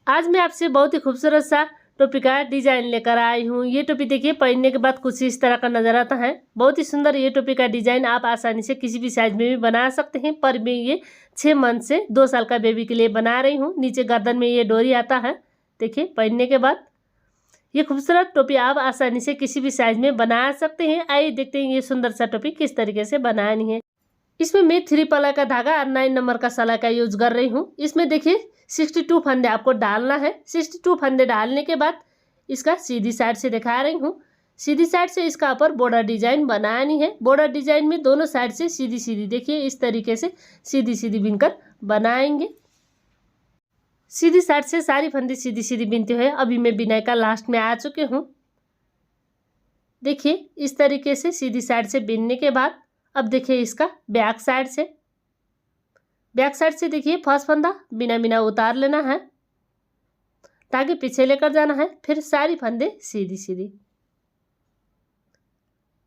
आज मैं आपसे बहुत ही खूबसूरत सा टोपी का डिजाइन लेकर आई हूँ। ये टोपी देखिए पहनने के बाद कुछ इस तरह का नजर आता है। बहुत ही सुंदर ये टोपी का डिजाइन आप आसानी से किसी भी साइज में भी बना सकते हैं, पर मैं ये 6 मंथ से 2 साल का बेबी के लिए बना रही हूँ। नीचे गर्दन में ये डोरी आता है। देखिए पहनने के बाद ये खूबसूरत टोपी आप आसानी से किसी भी साइज में बना सकते हैं। आइए देखते हैं ये सुंदर सा टोपी किस तरीके से बनानी है। इसमें मैं 3 पल्ला का धागा और 9 नंबर का सलाई का यूज कर रही हूँ। इसमें देखिए 62 फंदे आपको डालना है। 62 फंदे डालने के बाद इसका सीधी साइड से दिखा रही हूँ। सीधी साइड से इसका ऊपर बॉर्डर डिजाइन बनानी है। बॉर्डर डिजाइन में दोनों साइड से सीधी सीधी देखिए इस तरीके से सीधी सीधी बिनकर बनाएंगे। सीधी साइड से सारी फंदे सीधी सीधी बिनते हुए अभी मैं बिनाई का लास्ट में आ चुके हूँ। देखिए इस तरीके से सीधी साइड से बिनने के बाद अब देखिए इसका बैक साइड से देखिए फर्स्ट फंदा बिना बिना उतार लेना है ताकि पीछे लेकर जाना है। फिर सारी फंदे सीधी सीधी,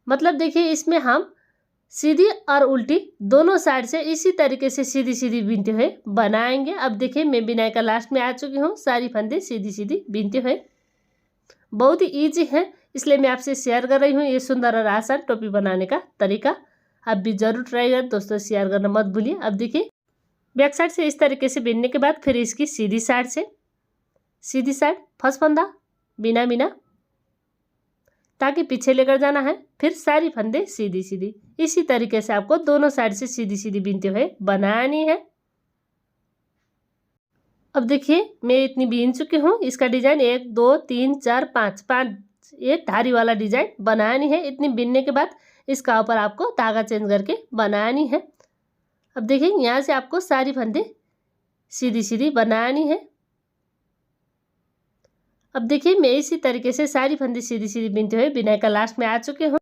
मतलब देखिए इसमें हम सीधी और उल्टी दोनों साइड से इसी तरीके से सीधी सीधी बिनते हुए बनाएंगे। अब देखिए मैं बिनाई का लास्ट में आ चुकी हूँ। सारी फंदे सीधी सीधी बिनते हुए बहुत ही ईजी है, इसलिए मैं आपसे शेयर कर रही हूँ ये सुंदर और आसान टोपी बनाने का तरीका। आप भी जरूर ट्राई करें दोस्तों, शेयर करना मत भूलिए। अब देखिए बैक साइड से इस तरीके से बिनने के बाद फिर इसकी सीधी साइड फर्स्ट फंदा बिना बिना ताकि पीछे लेकर जाना है। फिर सारी फंदे सीधी सीधी इसी तरीके से आपको दोनों साइड से सीधी सीधी बिनते हुए बनानी है। अब देखिए मैं इतनी बीन चुकी हूँ। इसका डिजाइन 1 2 3 4 5 ये धारी वाला डिजाइन बनानी है। इतनी बिनने के बाद इसका ऊपर आपको धागा चेंज करके बनानी है। अब देखिए यहाँ से आपको सारी फंदे सीधी सीधी बनानी है। अब देखिए मैं इसी तरीके से सारी फंदे सीधी सीधी बिनते हुए बिनाई का लास्ट में आ चुके हूँ।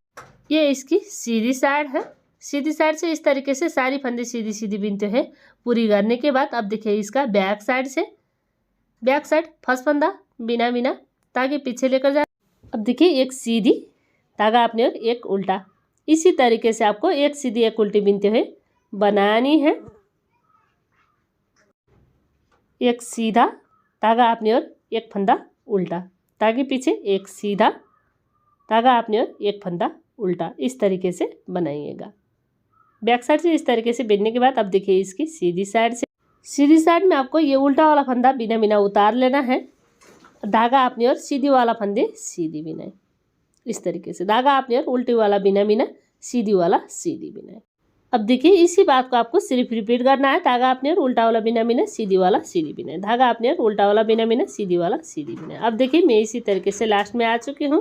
ये इसकी सीधी साइड है। सीधी साइड से इस तरीके से सारी फंदे सीधी सीधी बिनते हुए पूरी करने के बाद अब देखिए इसका बैक साइड फर्स्ट फंदा बिना बिना ताकि पीछे लेकर जाए। अब देखिए एक सीधी धागा अपने और एक उल्टा, इसी तरीके से आपको एक सीधी एक उल्टी बिनते हुए बनानी है। एक सीधा धागा अपने और एक फंदा उल्टा ताकि पीछे, एक सीधा धागा अपने और एक फंदा उल्टा, इस तरीके से बनाइएगा। बैक साइड से इस तरीके से बिनने के बाद अब देखिए इसकी सीधी साइड में आपको ये उल्टा वाला फंदा बिना बिना उतार लेना है। धागा अपनी और सीधी वाला फंदे सीधी बिनाई, इस तरीके से धागा अपनी और उल्टी वाला बिना बिना सीधी वाला सीधी बिनाई। अब देखिए इसी बात को आपको सिर्फ रिपीट करना है। धागा अपने और उल्टा वाला बिना बिना सीधी वाला सीधी बिनाई, धागा अपने और उल्टा वाला बिना बिना सीधी वाला सीधी बिनाई। अब देखिए मैं इसी तरीके से लास्ट में आ चुकी हूँ।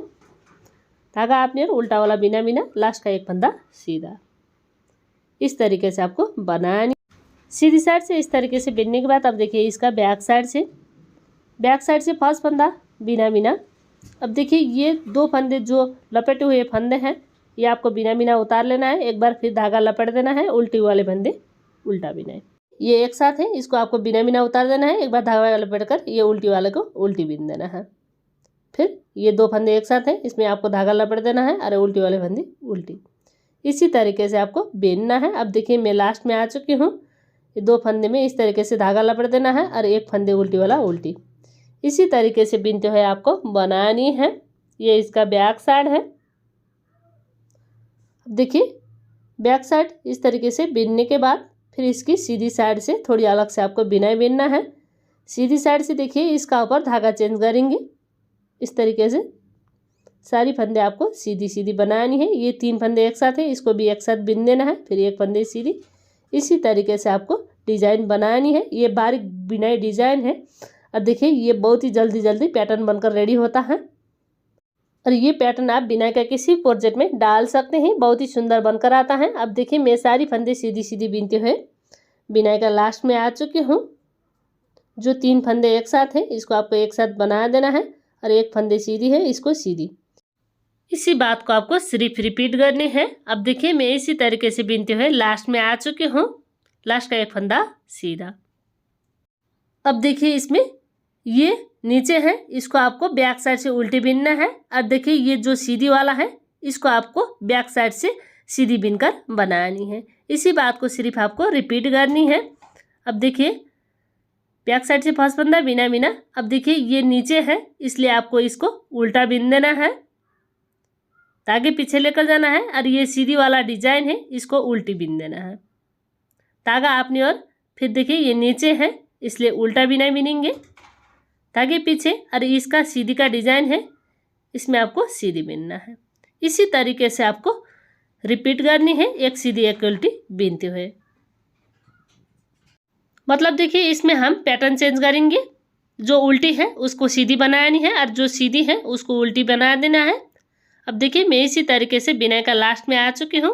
धागा अपने और उल्टा वाला बिना बिना लास्ट का एक फंदा सीधा, इस तरीके से आपको बनानी। सीधी साइड से इस तरीके से बिनने के बाद अब देखिए इसका बैक साइड से फर्स्ट फंदा बिना बिना। अब देखिए ये 2 फंदे जो लपेटे हुए फंदे हैं ये आपको बिना बिना उतार लेना है। एक बार फिर धागा लपेट देना है, उल्टी वाले फंदे उल्टा बिनाई, ये एक साथ है, इसको आपको बिना बिना उतार देना है। एक बार धागा लपेट कर ये उल्टी वाले को उल्टी बिन देना है। फिर ये 2 फंदे एक साथ हैं, इसमें आपको धागा लपेट देना है और उल्टी वाले फंदे उल्टी, इसी तरीके से आपको बिनना है। अब देखिए मैं लास्ट में आ चुकी हूँ। ये 2 फंदे में इस तरीके से धागा लपेट देना है और एक फंदे उल्टी वाला उल्टी, इसी तरीके से बिनते हुए आपको बनानी है। ये इसका बैक साइड है। अब देखिए बैक साइड इस तरीके से बिनने के बाद फिर इसकी सीधी साइड से थोड़ी अलग से आपको बिनाई बिनना है। सीधी साइड से देखिए इसका ऊपर धागा चेंज करेंगे, इस तरीके से सारी फंदे आपको सीधी सीधी बनानी है। ये 3 फंदे एक साथ है, इसको भी एक साथ बिन देना है। फिर एक फंदे सीधी, इसी तरीके से आपको डिजाइन बनानी है। ये बारीक बिनाई डिजाइन है और देखिए ये बहुत ही जल्दी पैटर्न बनकर रेडी होता है और ये पैटर्न आप बिनाई का किसी प्रोजेक्ट में डाल सकते हैं, बहुत ही सुंदर बनकर आता है। अब देखिए मैं सारी फंदे सीधी सीधी बिनते हुए बिनाई का लास्ट में आ चुकी हूँ। जो 3 फंदे एक साथ है इसको आपको एक साथ बना देना है और एक फंदे सीधी है इसको सीधी, इसी बात को आपको सिर्फ रिपीट करनी है। अब देखिए मैं इसी तरीके से बिनते हुए लास्ट में आ चुकी हूँ। लास्ट का एक फंदा सीधा। अब देखिए इसमें ये नीचे है, इसको आपको बैक साइड से उल्टी बिनना है और देखिए ये जो सीधी वाला है इसको आपको बैक साइड से सीधी बिनकर बनानी है। इसी बात को सिर्फ आपको रिपीट करनी है। अब देखिए बैक साइड से फर्स्ट फंदा बिना बिना। अब देखिए ये नीचे है इसलिए आपको इसको उल्टा बिन देना है, तागे पीछे लेकर जाना है। और ये सीधी वाला डिजाइन है इसको उल्टी बिन देना है। तागा अपनी ओर, फिर देखिए ये नीचे है इसलिए उल्टा बिना बिनेंगे, तागे पीछे। और इसका सीधी का डिजाइन है इसमें आपको सीधी बिनना है। इसी तरीके से आपको रिपीट करनी है, एक सीधी एक उल्टी बिनते हुए। मतलब देखिए इसमें हम पैटर्न चेंज करेंगे, जो उल्टी है उसको सीधी बनानी है और जो सीधी है उसको उल्टी बना देना है। अब देखिए मैं इसी तरीके से बिनाई का लास्ट में आ चुकी हूँ।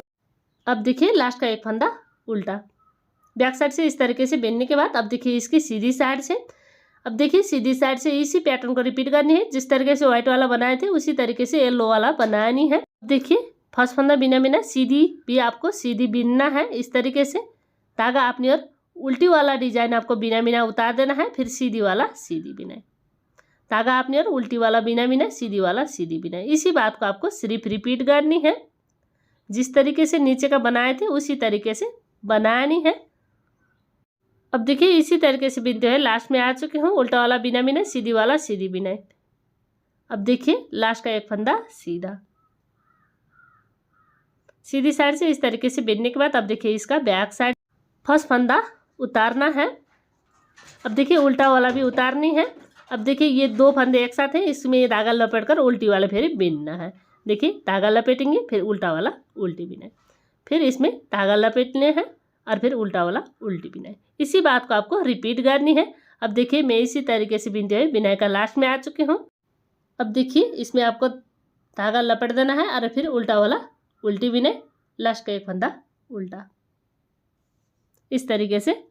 अब देखिए लास्ट का एक फंदा उल्टा, बैक साइड से इस तरीके से बिनने के बाद अब देखिए इसकी सीधी साइड से, अब देखिए सीधी साइड से इसी पैटर्न को रिपीट करनी है। जिस तरीके से व्हाइट वाला बनाए थे उसी तरीके से येलो वाला बनानी है। देखिए फर्स्ट फंदा बिना बिना, सीधी भी आपको सीधी बिनना है इस तरीके से। धागा अपनी ओर, उल्टी वाला डिजाइन आपको बिना बिना उतार देना है, फिर सीधी वाला सीधी बिनाई। धागा अपनी ओर, उल्टी वाला बिना बिना, सीधी वाला सीधी बिनाई। इसी बात को आपको सिर्फ रिपीट करनी है, जिस तरीके से नीचे का बनाए थे उसी तरीके से बनानी है। अब देखिए इसी तरीके से बिनते हुए लास्ट में आ चुके हूँ। उल्टा वाला बिना बिना, सीधी वाला सीधी बिनाई। अब देखिए लास्ट का एक फंदा सीधा, सीधी साइड से इस तरीके से बिनने के बाद अब देखिए इसका बैक साइड फर्स्ट फंदा उतारना है। अब देखिए उल्टा वाला भी उतारनी है। अब देखिए ये दो फंदे एक साथ हैं, इसमें ये धागा लपेट कर उल्टी वाला फिर बिनना है। देखिए धागा लपेटेंगे, फिर उल्टा वाला उल्टी बिनाई, फिर इसमें धागा लपेटने हैं और फिर उल्टा वाला उल्टी बिनाई। इसी बात को आपको रिपीट करनी है। अब देखिए मैं इसी तरीके से बिनते हुए बिनाई का लास्ट में आ चुकी हूँ। अब देखिए इसमें आपको धागा लपेट देना है और फिर उल्टा वाला उल्टी बिनाई, लास्ट का एक फंदा उल्टा। इस तरीके से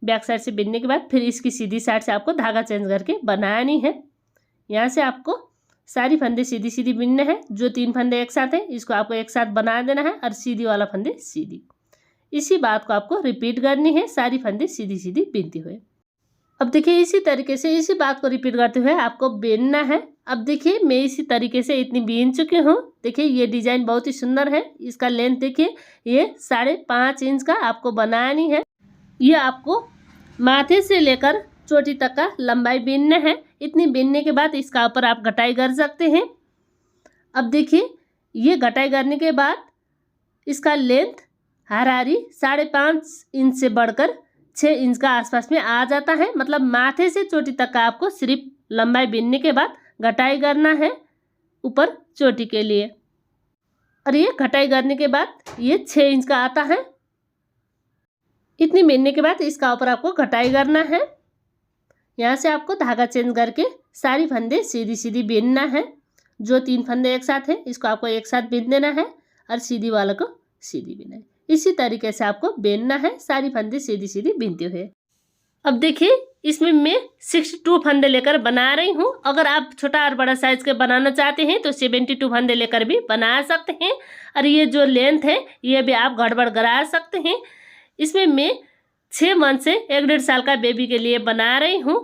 बैक साइड से बिनने के बाद फिर इसकी सीधी साइड से आपको धागा चेंज करके बनानी है। यहाँ से आपको सारी फंदे सीधी सीधी बिनने हैं। जो 3 फंदे एक साथ हैं इसको आपको एक साथ बना देना है और सीधी वाला फंदे सीधी। इसी बात को आपको रिपीट करनी है, सारी फंदे सीधी सीधी बिनते हुए। अब देखिए इसी तरीके से इसी बात को रिपीट करते हुए आपको बिनना है। अब देखिए मैं इसी तरीके से इतनी बिन चुकी हूँ। देखिए ये डिजाइन बहुत ही सुंदर है। इसका लेंथ देखिए ये 5.5 इंच का आपको बनानी है। ये आपको माथे से लेकर चोटी तक का लंबाई बिनना है। इतनी बिनने के बाद इसका ऊपर आप घटाई कर सकते हैं। अब देखिए ये घटाई करने के बाद इसका लेंथ हाराहारी 5.5 इंच से बढ़कर 6 इंच का आसपास में आ जाता है। मतलब माथे से चोटी तक का आपको सिर्फ लंबाई बिनने के बाद घटाई करना है ऊपर चोटी के लिए। और ये घटाई करने के बाद ये 6 इंच का आता है। इतनी बिनने के बाद इसका ऊपर आपको घटाई करना है। यहाँ से आपको धागा चेंज करके सारी फंदे सीधी सीधी बिनना है। जो 3 फंदे एक साथ हैं इसको आपको एक साथ बिन देना है और सीधी वाले को सीधी बिनाई। इसी तरीके से आपको बिनना है, सारी फंदे सीधी सीधी बिनते हुए। अब देखिए इसमें मैं 62 फंदे लेकर बना रही हूँ। अगर आप छोटा और बड़ा साइज के बनाना चाहते हैं तो 72 फंदे लेकर भी बना सकते हैं। और ये जो लेंथ है ये भी आप गड़बड़ करा सकते हैं। इसमें मैं 6 मंथ से 1.5 साल का बेबी के लिए बना रही हूँ।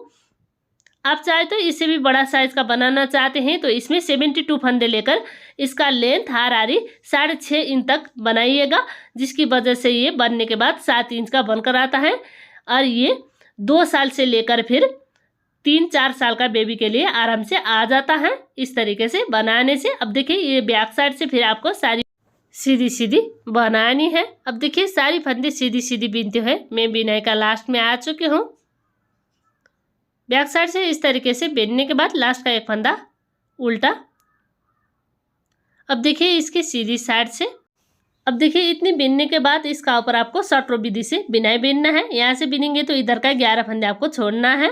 आप चाहे तो इससे भी बड़ा साइज का बनाना चाहते हैं तो इसमें 72 फंदे लेकर इसका लेंथ हाराहारी 6.5 इंच तक बनाइएगा, जिसकी वजह से ये बनने के बाद 7 इंच का बनकर आता है। और ये 2 साल से लेकर फिर 3-4 साल का बेबी के लिए आराम से आ जाता है इस तरीके से बनाने से। अब देखिए ये बैक साइड से फिर आपको सारी सीधी सीधी बनानी है। अब देखिए सारी फंदे सीधी सीधी बिनते हुए मैं बिनाई का लास्ट में आ चुकी हूँ। बैक साइड से इस तरीके से बिनने के बाद लास्ट का एक फंदा उल्टा। अब देखिए इसकी सीधी साइड से, अब देखिए इतनी बिनने के बाद इसका ऊपर आपको शॉर्ट रो विधि से बिनाई बिनना है। यहाँ से बिनेंगे तो इधर का 11 फंदे आपको छोड़ना है।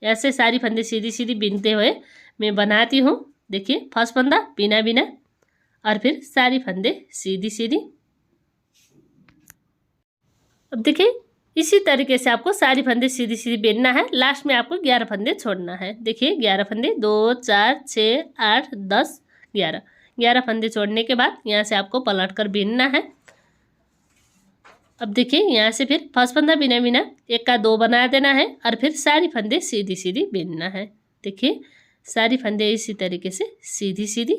ऐसे सारी फंदे सीधी सीधी बिनते हुए मैं बनाती हूँ। देखिए फर्स्ट फंदा बिना बिना और फिर सारी फंदे सीधी सीधी। अब देखिए इसी तरीके से आपको सारी फंदे सीधी सीधी बिनना है। लास्ट में आपको 11 फंदे छोड़ना है। देखिए 11 फंदे, 2 4 6 8 10 11 फंदे छोड़ने के बाद यहाँ से आपको पलट कर बिनना है। अब देखिए यहाँ से फिर फर्स्ट फंदा बिना बिना 1 का 2 बना देना है और फिर सारी फंदे सीधी सीधी बिनना है। देखिए सारी फंदे इसी तरीके से सीधी सीधी।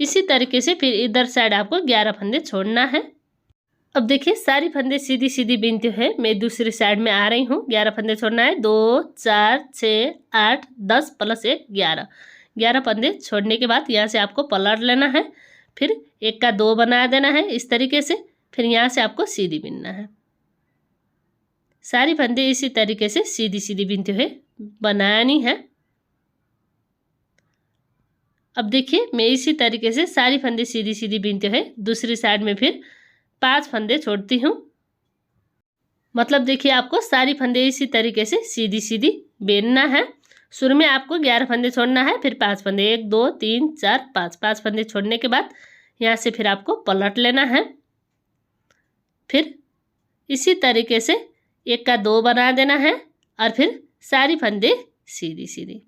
इसी तरीके से फिर इधर साइड आपको 11 फंदे छोड़ना है। अब देखिए सारी फंदे सीधी सीधी बीनते हुए मैं दूसरी साइड में आ रही हूँ। 11 फंदे छोड़ना है, 2 4 6 8 10 प्लस 1 11। 11 फंदे छोड़ने के बाद यहाँ से आपको पलट लेना है, फिर 1 का 2 बना देना है इस तरीके से, फिर यहाँ से आपको सीधी बीनना है। सारी फंदे इसी तरीके से सीधी सीधी बीनते हुए बनानी है। अब देखिए मैं इसी तरीके से सारी फंदे सीधी सीधी बीनते हुए दूसरी साइड में फिर 5 फंदे छोड़ती हूँ। मतलब देखिए आपको सारी फंदे इसी तरीके से सीधी सीधी बीनना है। शुरू में आपको 11 फंदे छोड़ना है, फिर 5 फंदे, 1 2 3 4 5 फंदे छोड़ने के बाद यहाँ से फिर आपको पलट लेना है, फिर इसी तरीके से 1 का 2 बना देना है और फिर सारी फंदे सीधी सीधी।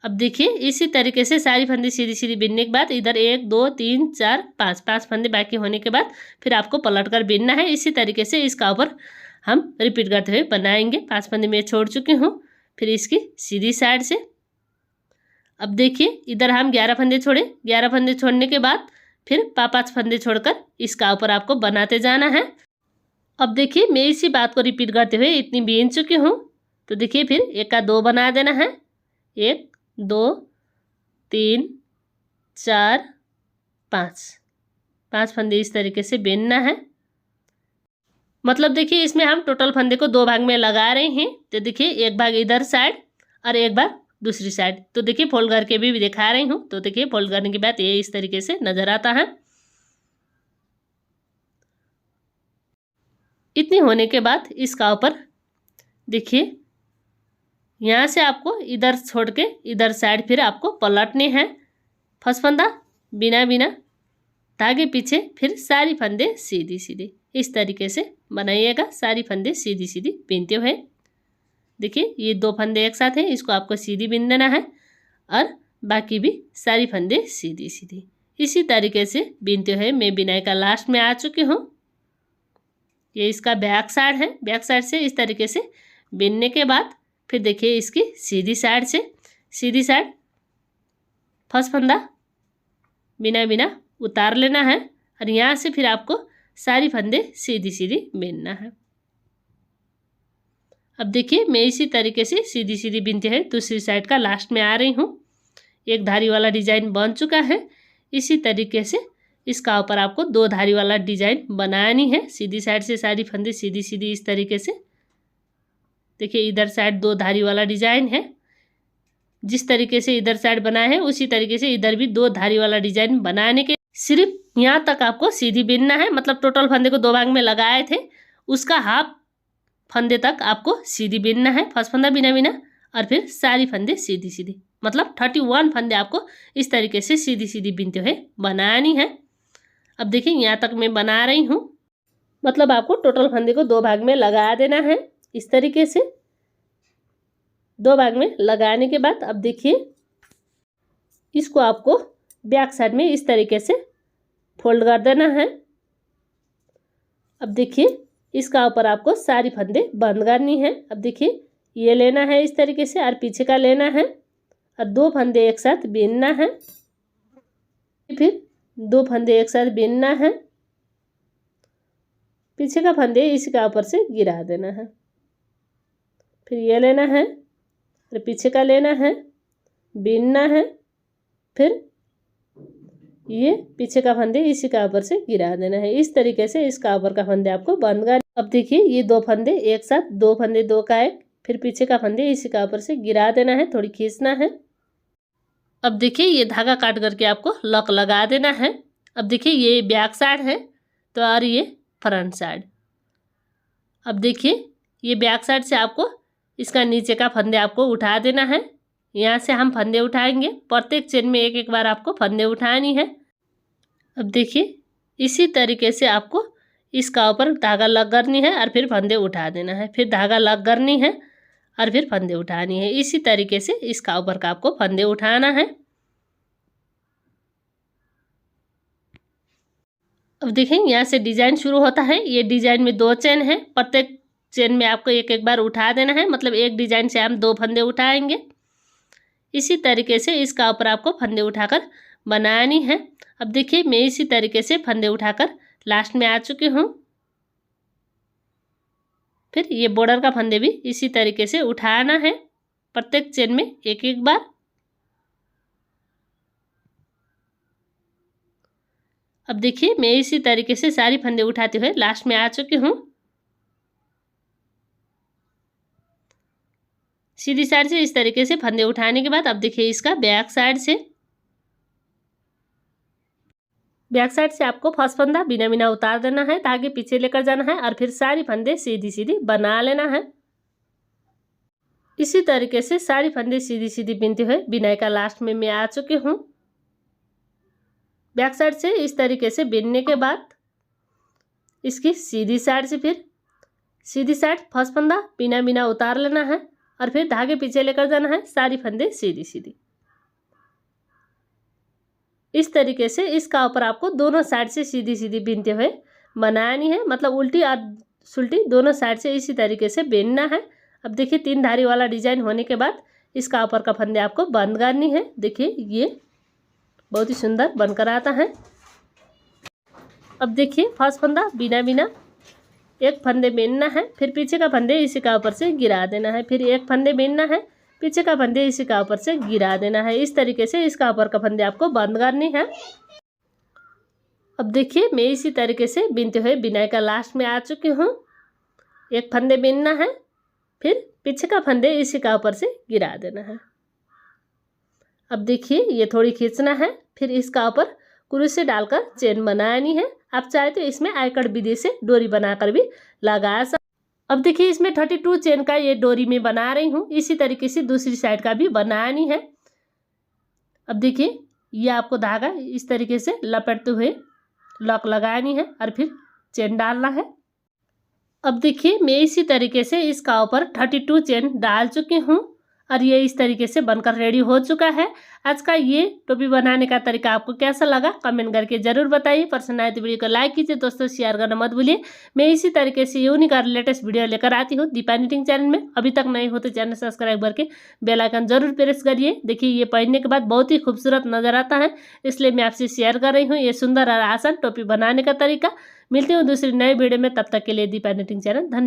अब देखिए इसी तरीके से सारी फंदे सीधी सीधी बीनने के बाद इधर 1 2 3 4 5 फंदे बाकी होने के बाद फिर आपको पलट कर बीनना है। इसी तरीके से इसका ऊपर हम रिपीट करते हुए बनाएंगे। 5 फंदे मैं छोड़ चुकी हूँ, फिर इसकी सीधी साइड से। अब देखिए इधर हम 11 फंदे छोड़े, 11 फंदे छोड़ने के बाद फिर 5 फंदे छोड़कर इसका ऊपर आपको बनाते जाना है। अब देखिए मैं इसी बात को रिपीट करते हुए इतनी बीन चुकी हूँ। तो देखिए फिर 1 का 2 बना देना है, 1 2 3 4 5 फंदे इस तरीके से बीनना है। मतलब देखिए इसमें हम टोटल फंदे को 2 भाग में लगा रहे हैं। तो देखिए एक भाग इधर साइड और एक भाग दूसरी साइड। तो देखिए फोल्ड करके भी दिखा रही हूँ। तो देखिए फोल्ड करने के बाद ये इस तरीके से नजर आता है। इतनी होने के बाद इसका ऊपर देखिए यहाँ से आपको इधर छोड़ के इधर साइड फिर आपको पलटने हैं। फर्स्ट फंदा बिना बिना धागे पीछे, फिर सारी फंदे सीधी सीधी इस तरीके से बनाइएगा। सारी फंदे सीधी सीधी बीनते हुए देखिए ये 2 फंदे एक साथ हैं, इसको आपको सीधी बीन देना है और बाकी भी सारी फंदे सीधी सीधी इसी तरीके से बीनते हुए मैं बिनाई का लास्ट में आ चुकी हूँ। ये इसका बैक साइड है। बैक साइड से इस तरीके से बीनने के बाद फिर देखिए इसकी सीधी साइड से, सीधी साइड फर्स्ट फंदा बिना बिना उतार लेना है और यहाँ से फिर आपको सारी फंदे सीधी सीधी बीनना है। अब देखिए मैं इसी तरीके से सीधी सीधी बीनते हुए दूसरी साइड का लास्ट में आ रही हूँ। एक धारी वाला डिजाइन बन चुका है। इसी तरीके से इसका ऊपर आपको 2 धारी वाला डिजाइन बनानी है। सीधी साइड से सारी फंदे सीधी सीधी इस तरीके से देखिए इधर साइड 2 धारी वाला डिजाइन है। जिस तरीके से इधर साइड बनाया है उसी तरीके से इधर भी 2 धारी वाला डिजाइन बनाने के सिर्फ यहाँ तक आपको सीधी बीनना है। मतलब टोटल फंदे को 2 भाग में लगाए थे, उसका हाफ फंदे तक आपको सीधी बीनना है। फर्स्ट फंदा बिना बिना और फिर सारी फंदे सीधी सीधी, मतलब 31 फंदे आपको इस तरीके से सीधी सीधी बीनते हुए बनानी है। अब देखिए यहाँ तक मैं बना रही हूँ। मतलब आपको टोटल फंदे को 2 भाग में लगा देना है। इस तरीके से 2 भाग में लगाने के बाद अब देखिए इसको आपको बैक साइड में इस तरीके से फोल्ड कर देना है। अब देखिए इसका ऊपर आपको सारी फंदे बंद करनी है। अब देखिए ये लेना है इस तरीके से और पीछे का लेना है और 2 फंदे एक साथ बीनना है। फिर 2 फंदे एक साथ बीनना है, पीछे का फंदे इसका ऊपर से गिरा देना है। फिर ये लेना है और पीछे का लेना है, बीनना है, फिर ये पीछे का फंदे इसी का ऊपर से गिरा देना है। इस तरीके से इसका ऊपर का फंदे आपको बंद कर। अब देखिए ये 2 फंदे एक साथ, 2 फंदे 2 का एक, फिर पीछे का फंदे इसी का ऊपर से गिरा देना है, थोड़ी खींचना है। अब देखिए ये धागा काट करके आपको लॉक लगा देना है। अब देखिए ये बैक साइड है तो और ये फ्रंट साइड। अब देखिए ये बैक साइड से आपको इसका नीचे का फंदे आपको उठा देना है। यहाँ से हम फंदे उठाएंगे, प्रत्येक चेन में एक एक बार आपको फंदे उठानी है। अब देखिए इसी तरीके से आपको इसका ऊपर धागा लग करनी है और फिर फंदे उठा देना है, फिर धागा लग करनी है और फिर फंदे उठानी है। इसी तरीके से इसका ऊपर का आपको फंदे उठाना है। अब देखें यहाँ से डिजाइन शुरू होता है। ये डिजाइन में 2 चेन है, प्रत्येक चेन में आपको एक एक बार उठा देना है। मतलब एक डिजाइन से हम 2 फंदे उठाएंगे। इसी तरीके से इसका ऊपर आपको फंदे उठाकर बनानी है। अब देखिए मैं इसी तरीके से फंदे उठाकर लास्ट में आ चुकी हूँ। फिर ये बॉर्डर का फंदे भी इसी तरीके से उठाना है प्रत्येक चेन में एक एक बार। अब देखिए मैं इसी तरीके से सारी फंदे उठाते हुए लास्ट में आ चुकी हूँ। सीधी साइड से इस तरीके से फंदे उठाने के बाद अब देखिए इसका बैक साइड से आपको फर्स्ट फंदा बिना बिना उतार देना है, धागे पीछे लेकर जाना है और फिर सारी फंदे सीधी सीधी बना लेना है। इसी तरीके से सारी फंदे सीधी सीधी बिनते हुए बिनाई का लास्ट में मैं आ चुकी हूँ। बैक साइड से इस तरीके से बिनने के बाद इसकी सीधी साइड से फिर सीधी साइड फर्स्ट फंदा बिना बिना उतार लेना है और फिर धागे पीछे लेकर जाना है, सारी फंदे सीधी सीधी। इस तरीके से इसका ऊपर आपको दोनों साइड से सीधी सीधी बिनते हुए बनानी है, मतलब उल्टी और सुल्टी दोनों साइड से इसी तरीके से बिनना है। अब देखिए 3 धारी वाला डिजाइन होने के बाद इसका ऊपर का फंदे आपको बंद करनी है। देखिए ये बहुत ही सुंदर बनकर आता है। अब देखिए फर्स्ट फंदा बिना बिना एक फंदे बिनना है, फिर पीछे का फंदे इसी का ऊपर से गिरा देना है, फिर एक फंदे बिनना है, पीछे का फंदे इसी का ऊपर से गिरा देना है। इस तरीके से इसका ऊपर का फंदे आपको बंद करनी है। अब देखिए मैं इसी तरीके से बिनते हुए बिनाई का लास्ट में आ चुकी हूँ। एक फंदे बिनना है, फिर पीछे का फंदे इसी का ऊपर से गिरा देना है। अब देखिए ये थोड़ी खींचना है, फिर इसका ऊपर कुरुस से डालकर चेन बनानी है। आप चाहे तो इसमें आयकड़ विधि से डोरी बनाकर भी लगा सकते। अब देखिए इसमें 32 चेन का ये डोरी में बना रही हूँ, इसी तरीके से दूसरी साइड का भी बनानी है। अब देखिए ये आपको धागा इस तरीके से लपेटते हुए लॉक लगानी है और फिर चेन डालना है। अब देखिए मैं इसी तरीके से इसका ऊपर 32 चेन डाल चुकी हूँ और ये इस तरीके से बनकर रेडी हो चुका है। आज का ये टोपी बनाने का तरीका आपको कैसा लगा कमेंट करके जरूर बताइए। पसंद आए तो वीडियो को लाइक कीजिए, दोस्तों शेयर करना मत भूलिए। मैं इसी तरीके से यूनिक और लेटेस्ट वीडियो लेकर आती हूँ दीपा निटिंग चैनल में। अभी तक नहीं हो तो चैनल सब्सक्राइब करके बेल आइकन जरूर प्रेस करिए। देखिए ये पहनने के बाद बहुत ही खूबसूरत नजर आता है, इसलिए मैं आपसे शेयर कर रही हूँ ये सुंदर और आसान टोपी बनाने का तरीका। मिलती हूँ दूसरी नई वीडियो में, तब तक के लिए दीपा निटिंग चैनल धन्यवाद।